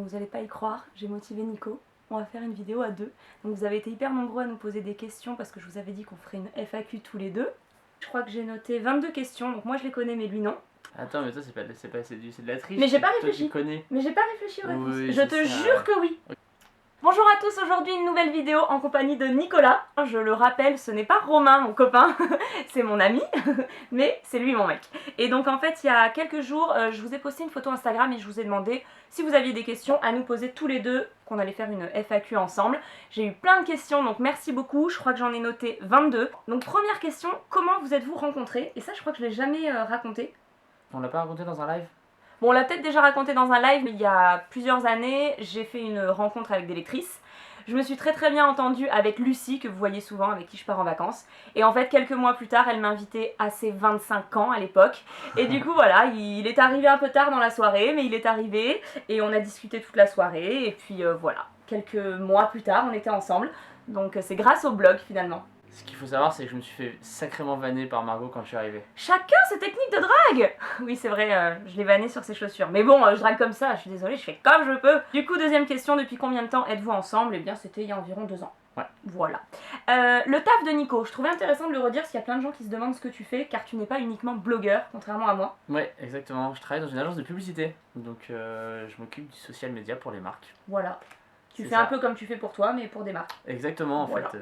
vous n'allez pas y croire, j'ai motivé Nico. On va faire une vidéo à deux. Donc vous avez été hyper nombreux à nous poser des questions parce que je vous avais dit qu'on ferait une FAQ tous les deux. Je crois que j'ai noté 22 questions, donc moi je les connais mais lui non. Attends, mais toi c'est de la triche. Mais j'ai pas Toi, réfléchi. tu connais. Mais j'ai pas réfléchi aux réponses. Oui, Je te ça. jure que oui. Bonjour à tous, aujourd'hui une nouvelle vidéo en compagnie de Nicolas. Je le rappelle, ce n'est pas Romain mon copain, c'est mon ami, mais c'est lui mon mec. Et donc en fait il y a quelques jours, je vous ai posté une photo Instagram et je vous ai demandé si vous aviez des questions à nous poser tous les deux, qu'on allait faire une FAQ ensemble. J'ai eu plein de questions, donc merci beaucoup, je crois que j'en ai noté 22. Donc première question, comment vous êtes-vous rencontrés? Et ça je crois que je l'ai jamais raconté. On l'a pas raconté dans un live? Bon, on l'a peut-être déjà raconté dans un live, mais il y a plusieurs années, j'ai fait une rencontre avec des lectrices. Je me suis très bien entendue avec Lucie, que vous voyez souvent, avec qui je pars en vacances. Et en fait, quelques mois plus tard, elle m'a invitée à ses 25 ans à l'époque. Et du coup, voilà, il est arrivé un peu tard dans la soirée, mais il est arrivé. Et on a discuté toute la soirée. Et puis voilà, quelques mois plus tard, on était ensemble. Donc c'est grâce au blog finalement. Ce qu'il faut savoir, c'est que je me suis fait sacrément vanner par Margot quand je suis arrivé. Chacun ses techniques de drague. Oui, c'est vrai, je l'ai vanné sur ses chaussures. Mais bon, je drague comme ça, je suis désolée, je fais comme je peux. Du coup, deuxième question, depuis combien de temps êtes-vous ensemble? Eh bien, c'était il y a environ 2 ans. Ouais. Voilà. Le taf de Nico, je trouvais intéressant de le redire parce qu'il y a plein de gens qui se demandent ce que tu fais, car tu n'es pas uniquement blogueur, contrairement à moi. Ouais, exactement. Je travaille dans une agence de publicité. Donc je m'occupe du social media pour les marques. Voilà. Tu fais ça. un peu comme tu fais pour toi, mais pour des marques. Exactement, en Voilà. fait.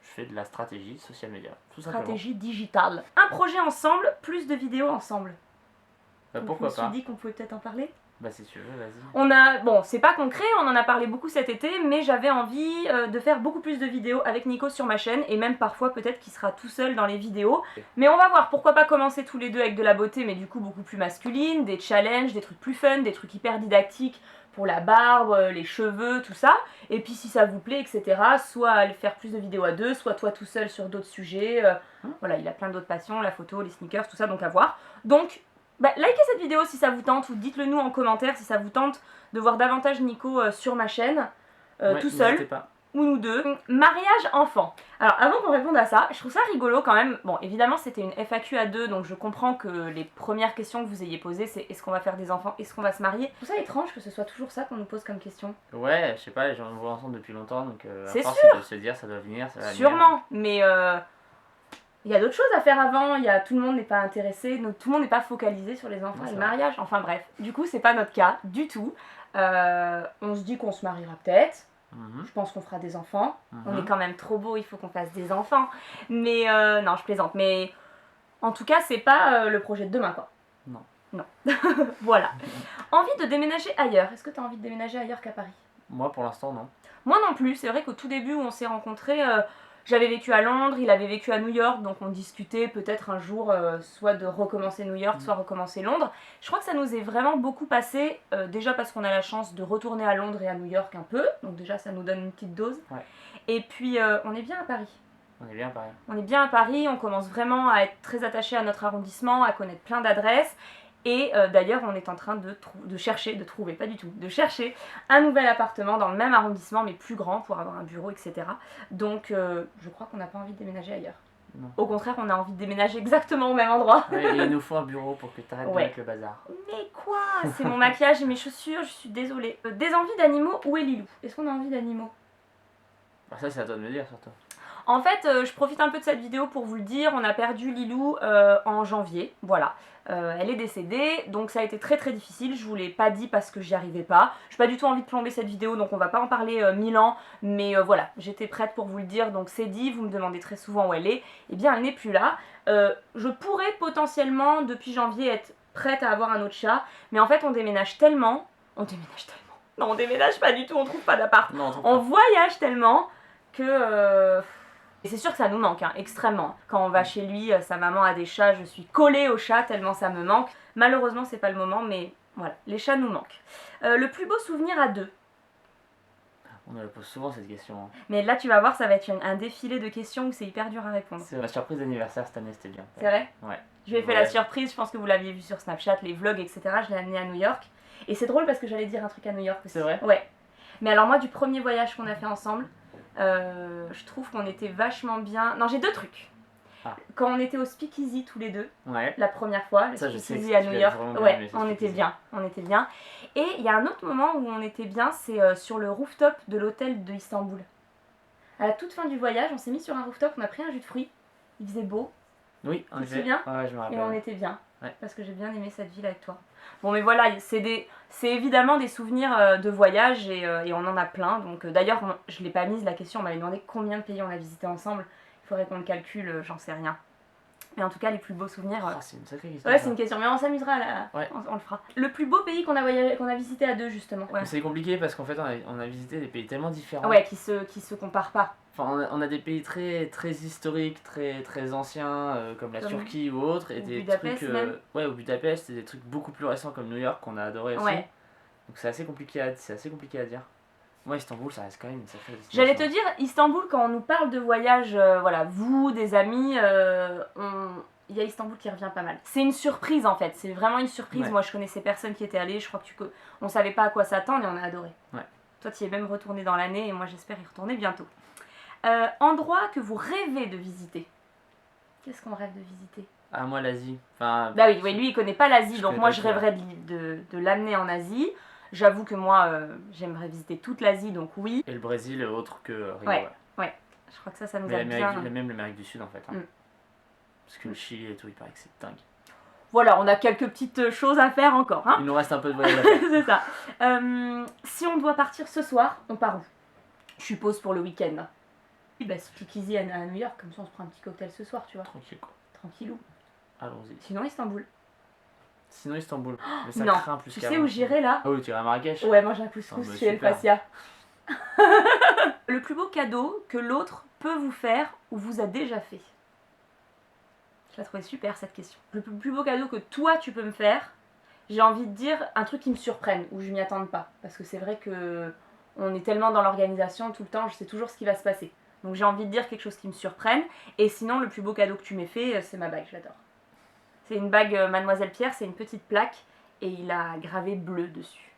Je fais de la stratégie social media, tout simplement. Stratégie digitale. Un projet ensemble, plus de vidéos ensemble. Bah, Donc, pourquoi je me pas? suis dit qu'on pouvait peut-être en parler. Bah si tu veux, vas-y. On a, bon, c'est pas concret, on en a parlé beaucoup cet été, mais j'avais envie de faire beaucoup plus de vidéos avec Nico sur ma chaîne, et même parfois peut-être qu'il sera tout seul dans les vidéos. Mais on va voir, pourquoi pas commencer tous les deux avec de la beauté, mais du coup beaucoup plus masculine, des challenges, des trucs plus fun, des trucs hyper didactiques pour la barbe, les cheveux, tout ça. Et puis si ça vous plaît, etc., soit faire plus de vidéos à deux, soit toi tout seul sur d'autres sujets. Voilà, il a plein d'autres passions, la photo, les sneakers, tout ça, donc à voir. Donc, bah, likez cette vidéo si ça vous tente, ou dites-le nous en commentaire si ça vous tente de voir davantage Nico sur ma chaîne, Ouais, tout seul, pas. ou nous deux. Mariage enfant. Alors avant qu'on réponde à ça, je trouve ça rigolo quand même. Bon, évidemment c'était une FAQ à deux, donc je comprends que les premières questions que vous ayez posées, c'est est-ce qu'on va faire des enfants, est-ce qu'on va se marier. Je trouve ça étrange que ce soit toujours ça qu'on nous pose comme question. Ouais, je sais pas, les gens nous voient ensemble depuis longtemps, donc c'est sûr. C'est de se dire ça doit venir, ça va venir. Sûrement, mais il y a d'autres choses à faire avant, tout le monde n'est pas intéressé, tout le monde n'est pas focalisé sur les enfants et le mariage, enfin bref. Du coup, c'est pas notre cas, du tout. On se dit qu'on se mariera peut-être, je pense qu'on fera des enfants. On est quand même trop beau, il faut qu'on fasse des enfants. Mais non, je plaisante, mais en tout cas, c'est pas le projet de demain, quoi. Non. Non. Voilà. Envie de déménager ailleurs, est-ce que tu as envie de déménager ailleurs qu'à Paris? Moi, pour l'instant, non. Moi non plus, c'est vrai qu'au tout début où on s'est rencontrés, j'avais vécu à Londres, il avait vécu à New York, donc on discutait peut-être un jour soit de recommencer New York, soit recommencer Londres. Je crois que ça nous est vraiment beaucoup passé, déjà parce qu'on a la chance de retourner à Londres et à New York un peu, donc déjà ça nous donne une petite dose. Ouais. Et puis on est bien à Paris. On est bien à Paris. On est bien à Paris, on commence vraiment à être très attaché à notre arrondissement, à connaître plein d'adresses. Et d'ailleurs, on est en train de chercher un nouvel appartement dans le même arrondissement, mais plus grand pour avoir un bureau, etc. Donc, je crois qu'on n'a pas envie de déménager ailleurs. Non. Au contraire, on a envie de déménager exactement au même endroit. Ouais, et il nous faut un bureau pour que tu arrêtes de mettre le bazar. Mais quoi? C'est mon maquillage et mes chaussures, je suis désolée. Des envies d'animaux, où est Lilou? Est-ce qu'on a envie d'animaux? Bah ça, c'est à toi de me dire, surtout. En fait, je profite un peu de cette vidéo pour vous le dire, on a perdu Lilou en janvier, voilà. Elle est décédée, donc ça a été très difficile, je vous l'ai pas dit parce que j'y arrivais pas. J'ai pas du tout envie de plomber cette vidéo, donc on va pas en parler 1000 ans, mais voilà, j'étais prête pour vous le dire, donc c'est dit, vous me demandez très souvent où elle est, eh bien elle n'est plus là. Je pourrais potentiellement, depuis janvier, être prête à avoir un autre chat, mais en fait on déménage tellement... Non, on déménage pas du tout, on trouve pas d'appart. On voyage tellement que... Et c'est sûr que ça nous manque, hein, extrêmement. Quand on va chez lui, sa maman a des chats, je suis collée aux chats tellement ça me manque. Malheureusement, c'est pas le moment, mais voilà, les chats nous manquent. Le plus beau souvenir à deux? On me pose souvent cette question. Hein. Mais là, tu vas voir, ça va être un défilé de questions où c'est hyper dur à répondre. C'est ma surprise d'anniversaire cette année, c'était bien. C'est vrai? Ouais. Je lui ai fait la surprise, je pense que vous l'aviez vu sur Snapchat, les vlogs, etc. Je l'ai amené à New York. Et c'est drôle parce que j'allais dire un truc à New York aussi. C'est vrai? Ouais. Mais alors moi, du premier voyage qu'on a fait ensemble, je trouve qu'on était vachement bien... Non, j'ai 2 trucs. Quand on était au Speakeasy tous les deux, Ouais. la première fois, le Ça, je sais Speakeasy que à tu New l'as York, vraiment bien ouais, aimé, ce on était Speakeasy. bien, on était bien. Et il y a un autre moment où on était bien, c'est sur le rooftop de l'hôtel de Istanbul. À la toute fin du voyage, on s'est mis sur un rooftop, on a pris un jus de fruits, il faisait beau, Oui, en tu te effet. souviens? Ouais, je me Et on rappelle. était bien, Ouais. parce que j'ai bien aimé cette ville avec toi. Bon, mais voilà, c'est évidemment des souvenirs de voyage et on en a plein. Donc d'ailleurs, je l'ai pas mise la question, on m'avait demandé combien de pays on a visité ensemble. Il faudrait qu'on le calcule, j'en sais rien. Mais en tout cas, les plus beaux souvenirs. Oh, c'est une sacrée question. Ouais, ça. c'est une question, mais on s'amusera là. Ouais. On le fera. Le plus beau pays qu'on a visité à deux, justement. Ouais, Mais c'est compliqué parce qu'en fait, on a visité des pays tellement différents. ouais qui se comparent pas. Enfin, on a des pays très, très historiques, très, très anciens, comme la Comme- Turquie ou autre, et ou des Budapest, trucs. même. Ouais, au Budapest, et des trucs beaucoup plus récents comme New York qu'on a adoré aussi. Ouais. Donc c'est assez compliqué à dire. Moi, Istanbul, ça reste quand même une sacrée destination. J'allais te dire, Istanbul, quand on nous parle de voyage, voilà, vous, des amis, il y a Istanbul qui revient pas mal. C'est une surprise en fait, c'est vraiment une surprise. Ouais. Moi, je connaissais personne qui était allé, je crois que on savait pas à quoi s'attendre et on a adoré. Ouais. Toi, tu y es même retourné dans l'année et moi, j'espère y retourner bientôt. Endroit que vous rêvez de visiter. Qu'est-ce qu'on rêve de visiter? Ah, moi, l'Asie. Enfin, Bah oui, lui, il connaît pas l'Asie, Je donc connais moi, pas je du tout, rêverais de l'amener en Asie. J'avoue que moi, j'aimerais visiter toute l'Asie, donc oui. et le Brésil, autre que Rio. Ouais. Je crois que ça nous Mais a bien... même l'Amérique du Sud, en fait. Hein. Mm. Parce que le Chili et tout, il paraît que c'est dingue. Voilà, on a quelques petites choses à faire encore. Hein. Il nous reste un peu de voyage à faire. C'est ça. Si on doit partir ce soir, on part où? Je suppose pour le week-end. Oui, bah Speakeasy à New York, comme ça on se prend un petit cocktail ce soir, tu vois. Tranquille, quoi. Tranquillou. Allons-y. Sinon Istanbul. Sinon, Istanbul. Mais ça Non, craint plus tu qu'avant. sais où j'irai là? Ah oui, tu irais à Marrakech. Ouais, manger un Ah, couscous bah, chez El super. Fassia. Le plus beau cadeau que l'autre peut vous faire ou vous a déjà fait? Je la trouvais super cette question. Le plus beau cadeau que toi tu peux me faire, j'ai envie de dire un truc qui me surprenne, où je m'y attende pas. Parce que c'est vrai que on est tellement dans l'organisation tout le temps, je sais toujours ce qui va se passer. Donc j'ai envie de dire quelque chose qui me surprenne. Et sinon, le plus beau cadeau que tu m'aies fait, c'est ma bague, j'adore. C'est une bague Mademoiselle Pierre, c'est une petite plaque et il a gravé bleu dessus.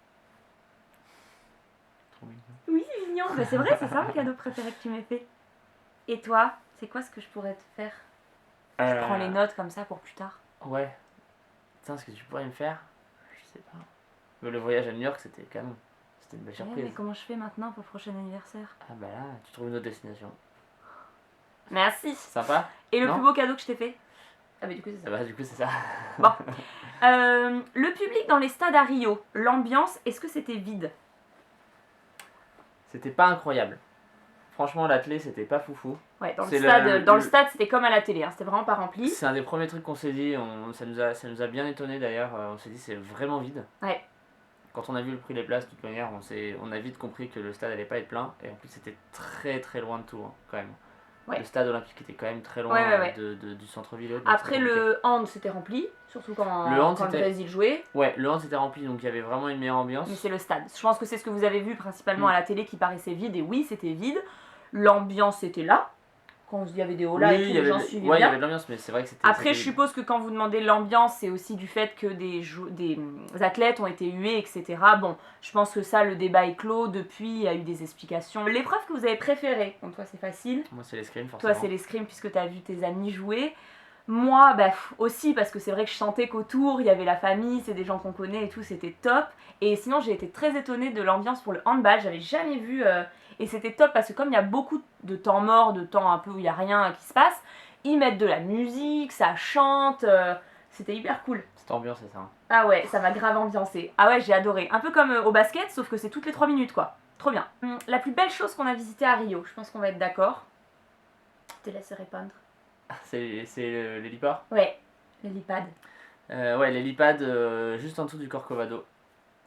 Trop mignon. Oui, c'est mignon. Bah, c'est vrai, c'est ça mon cadeau préféré que tu m'aies fait. Et toi, c'est quoi ce que je pourrais te faire? Je prends les notes comme ça pour plus tard. Ouais. Putain, ce que tu pourrais me faire, je sais pas. Mais le voyage à New York, c'était canon. C'était une belle Ouais, surprise. mais comment je fais maintenant pour le prochain anniversaire? Ah bah là, tu trouves une autre destination. Merci. Sympa. Et le Non plus beau cadeau que je t'ai fait? Ah bah du coup c'est Ah ça. bah du coup, c'est ça. Bon. Le public dans les stades à Rio, l'ambiance, est-ce que c'était vide? C'était pas incroyable. Franchement, l'athlé, c'était pas foufou. Ouais, dans C'est le stade c'était comme à la télé, hein, c'était vraiment pas rempli. C'est un des premiers trucs qu'on s'est dit, ça nous a bien étonné d'ailleurs, on s'est dit c'est vraiment vide. Ouais. Quand on a vu le prix des places, de toute manière, on a vite compris que le stade allait pas être plein, et en plus c'était très très loin de tout, hein, quand même. Ouais. Le stade olympique était quand même très loin Ouais. du centre-ville. donc Après c'était compliqué. le hand c'était rempli, surtout quand Le hand, quand le c'était- Brésil jouait. Ouais, le hand était rempli, donc il y avait vraiment une meilleure ambiance. Mais c'est le stade. Je pense que c'est ce que vous avez vu principalement Mm. à la télé qui paraissait vide, et oui c'était vide. L'ambiance était là. Quand il y avait des holas et tout, les gens suivaient ouais, il y bien. avait de l'ambiance, mais c'est vrai que c'était... Après, je c'était- suppose que quand vous demandez l'ambiance, c'est aussi du fait que des athlètes ont été hués, etc. Bon, je pense que ça, le débat est clos. Depuis, il y a eu des explications. L'épreuve que vous avez préférée, donc toi, c'est facile. Moi, c'est l'escrime, forcément. Toi, c'est l'escrime puisque tu as vu tes amis jouer. Moi, bah, aussi, parce que c'est vrai que je sentais qu'autour, il y avait la famille, c'est des gens qu'on connaît et tout, c'était top. Et sinon, j'ai été très étonnée de l'ambiance pour le handball. J'avais jamais vu... Et c'était top parce que comme il y a beaucoup de temps mort, de temps un peu où il n'y a rien qui se passe, ils mettent de la musique, ça chante, c'était hyper cool. Cette ambiance, c'est ça. Hein. Ah ouais, ça m'a grave ambiancé. Ah ouais, j'ai adoré. Un peu comme au basket, sauf que c'est toutes les 3 minutes quoi. Trop bien. La plus belle chose qu'on a visité à Rio, je pense qu'on va être d'accord. Je te laisse répondre. C'est l'héliport. Ouais, l'hélipad. Ouais, l'hélipad juste en dessous du Corcovado,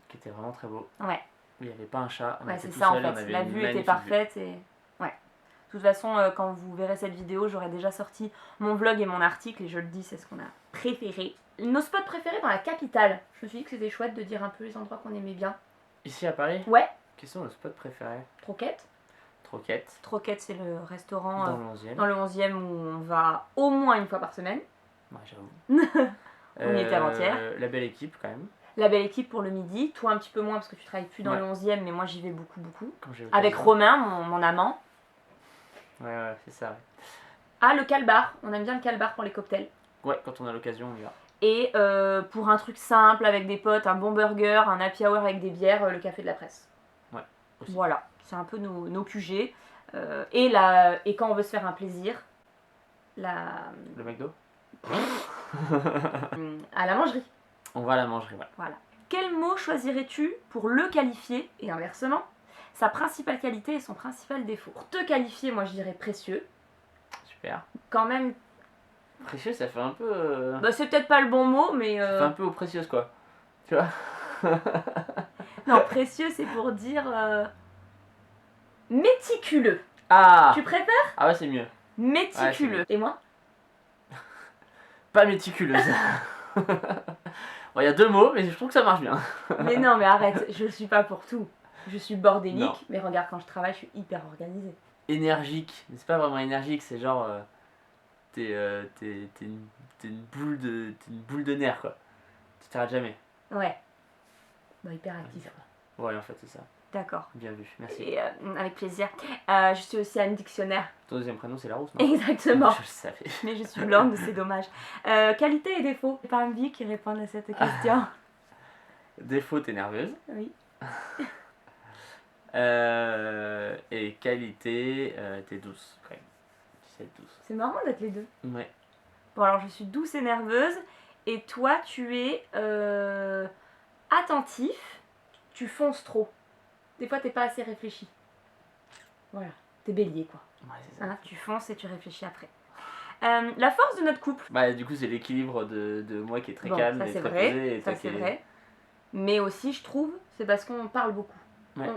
qui était vraiment très beau. Ouais. Il n'y avait pas un chat. On Ouais, était c'est tout ça en seuls, on fait. avait La une vue était magnifique parfaite et. Ouais. De toute façon, quand vous verrez cette vidéo, j'aurai déjà sorti mon vlog et mon article et je le dis, c'est ce qu'on a préféré. Nos spots préférés dans la capitale. Je me suis dit que c'était chouette de dire un peu les endroits qu'on aimait bien. Ici à Paris, Ouais, quels sont nos spots préférés? Troquette. Troquette, Troquette, c'est le restaurant dans le 11e. dans le 11e où on va au moins une fois par semaine. Ouais, j'avoue. On y était avant-hier. La belle équipe, quand même. La belle équipe pour le midi. Toi, un petit peu moins parce que tu travailles plus dans Ouais. le 11e, mais moi j'y vais beaucoup. Quand j'ai Avec l'occasion. Romain, mon amant. Ouais, c'est ça. Ouais. Ah, le calbar, on aime bien le calbar pour les cocktails. Ouais, quand on a l'occasion, on y va. Et pour un truc simple avec des potes, un bon burger, un happy hour avec des bières, le café de la presse. Ouais, aussi. Voilà, c'est un peu nos QG. Et quand on veut se faire un plaisir, Le McDo. à la mangerie. On va à la mangerie, ouais. Voilà. Quel mot choisirais-tu pour le qualifier, et inversement, sa principale qualité et son principal défaut? Pour te qualifier, moi je dirais précieux. Super. Quand même, Précieux, ça fait un peu... bah, c'est peut-être pas le bon mot, mais... Ça fait un peu aux précieuses, quoi. Tu vois. Non, précieux, c'est pour dire... méticuleux. Ah. Tu préfères? Ah ouais, c'est mieux. Méticuleux. Ouais, Et moi? Pas méticuleuse. Bon, il y a 2 mots, mais je trouve que ça marche bien. Mais non, mais arrête, je suis pas pour tout. Je suis bordélique, Non. mais regarde, quand je travaille, je suis hyper organisée. Énergique. Mais c'est pas vraiment énergique, c'est genre... t'es une boule de nerfs, quoi. Tu t'arrêtes jamais. Ouais. Bah, hyper actif. Ouais, en fait, c'est ça. D'accord. Bien vu, merci. Et avec plaisir. Je suis aussi Anne Dictionnaire. Ton deuxième prénom, c'est Larousse, non? Exactement. Je le savais. Mais je suis blonde, c'est dommage. Qualité et défaut. C'est pas Envie qui répond à cette question. Défaut, t'es nerveuse. Oui. Et qualité, t'es douce, quand même. Tu sais être douce. C'est marrant d'être les deux. Ouais. Bon, alors je suis douce et nerveuse. Et toi, tu es attentif. Tu fonces trop. Des fois, t'es pas assez réfléchi. Voilà. T'es bélier, quoi. Ouais, c'est ça. Hein, tu fonces et tu réfléchis après. La force de notre couple. Bah, du coup, c'est l'équilibre de moi qui est très Bon, calme ça et c'est très vrai, posé. Et ça toi qui c'est est- vrai. Mais aussi, je trouve, c'est parce qu'on parle beaucoup. Ouais.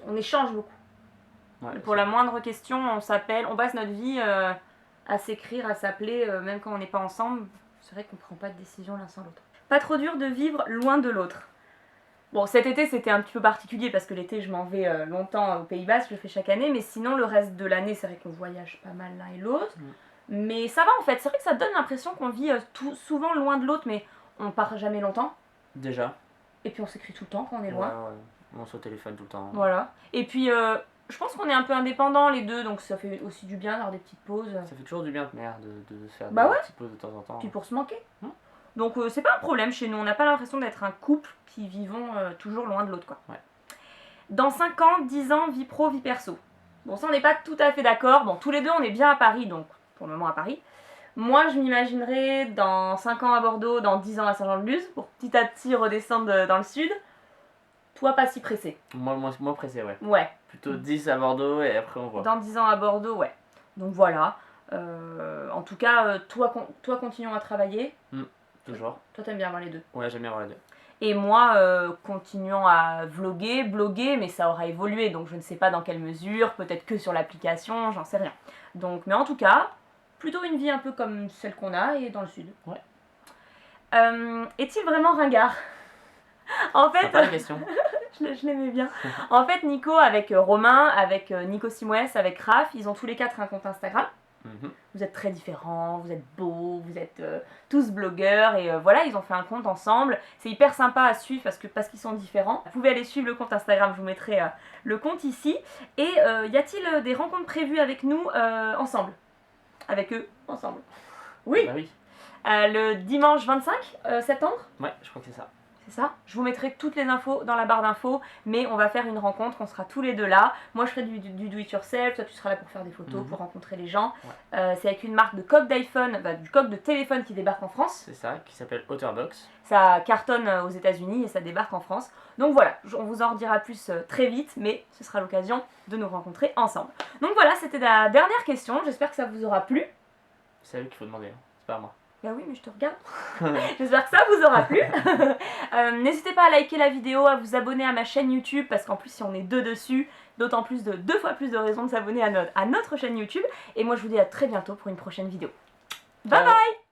On échange beaucoup. Ouais, Pour la moindre question, on s'appelle, on passe notre vie à s'écrire, à s'appeler, même quand on n'est pas ensemble. C'est vrai qu'on ne prend pas de décision l'un sans l'autre. Pas trop dur de vivre loin de l'autre. Bon, cet été c'était un petit peu particulier parce que l'été je m'en vais longtemps au Pays Basque, je le fais chaque année, mais sinon le reste de l'année c'est vrai qu'on voyage pas mal l'un et l'autre. Mais ça va en fait, c'est vrai que ça donne l'impression qu'on vit souvent loin de l'autre, mais on part jamais longtemps. Déjà. Et puis on s'écrit tout le temps quand on est loin. Ouais. On se téléphone tout le temps. Voilà. Et puis je pense qu'on est un peu indépendants les deux, donc ça fait aussi du bien d'avoir des petites pauses. Ça fait toujours du bien de merde de se faire Bah des ouais. petites pauses de temps en temps. Puis pour se manquer. Hmm. Donc c'est pas un problème chez nous, on n'a pas l'impression d'être un couple qui vivons toujours loin de l'autre, quoi. Ouais. Dans 5 ans, 10 ans, vie pro, vie perso. Bon, ça on n'est pas tout à fait d'accord. Bon, tous les deux on est bien à Paris, donc pour le moment à Paris. Moi je m'imaginerais dans 5 ans à Bordeaux, dans 10 ans à Saint-Jean-de-Luz, pour petit à petit redescendre dans le sud. Toi pas si pressé. Moi pressé, ouais. Ouais. Plutôt 10 à Bordeaux et après on voit. Dans 10 ans à Bordeaux, ouais. Donc voilà. En tout cas, toi continuons à travailler. Toujours. Toi t'aimes bien avoir les deux. Ouais, j'aime bien voir les deux. Et moi, continuons à bloguer, mais ça aura évolué, donc je ne sais pas dans quelle mesure, peut-être que sur l'application, j'en sais rien. Donc, mais en tout cas, plutôt une vie un peu comme celle qu'on a et dans le sud. Ouais. Est-il vraiment ringard? En fait, Sympa la question. je l'aimais bien. En fait, Nico avec Romain, avec Nico Simouès, avec Raph, ils ont tous les 4 un compte Instagram. Vous êtes très différents, vous êtes beaux, vous êtes tous blogueurs et voilà, ils ont fait un compte ensemble. C'est hyper sympa à suivre parce qu'ils sont différents. Vous pouvez aller suivre le compte Instagram, je vous mettrai le compte ici. Et y a-t-il des rencontres prévues avec nous ensemble? Avec eux, ensemble? Oui. Bah oui. Le dimanche 25 septembre? Ouais, je crois que c'est ça. C'est ça. Je vous mettrai toutes les infos dans la barre d'infos, mais on va faire une rencontre, on sera tous les deux là. Moi je ferai du do it yourself, toi tu seras là pour faire des photos, pour rencontrer les gens. Ouais. C'est avec une marque de coque d'iPhone, du coque de téléphone qui débarque en France. C'est ça, qui s'appelle Otterbox. Ça cartonne aux États-Unis et ça débarque en France. Donc voilà, on vous en dira plus très vite, mais ce sera l'occasion de nous rencontrer ensemble. Donc voilà, c'était la dernière question, j'espère que ça vous aura plu. C'est à eux qu'il faut demander, c'est pas à moi. Bah oui, mais je te regarde. J'espère que ça vous aura plu. N'hésitez pas à liker la vidéo, à vous abonner à ma chaîne YouTube, parce qu'en plus si on est deux dessus, d'autant plus de 2 fois plus de raisons de s'abonner à notre chaîne YouTube. Et moi je vous dis à très bientôt pour une prochaine vidéo. Bye bye.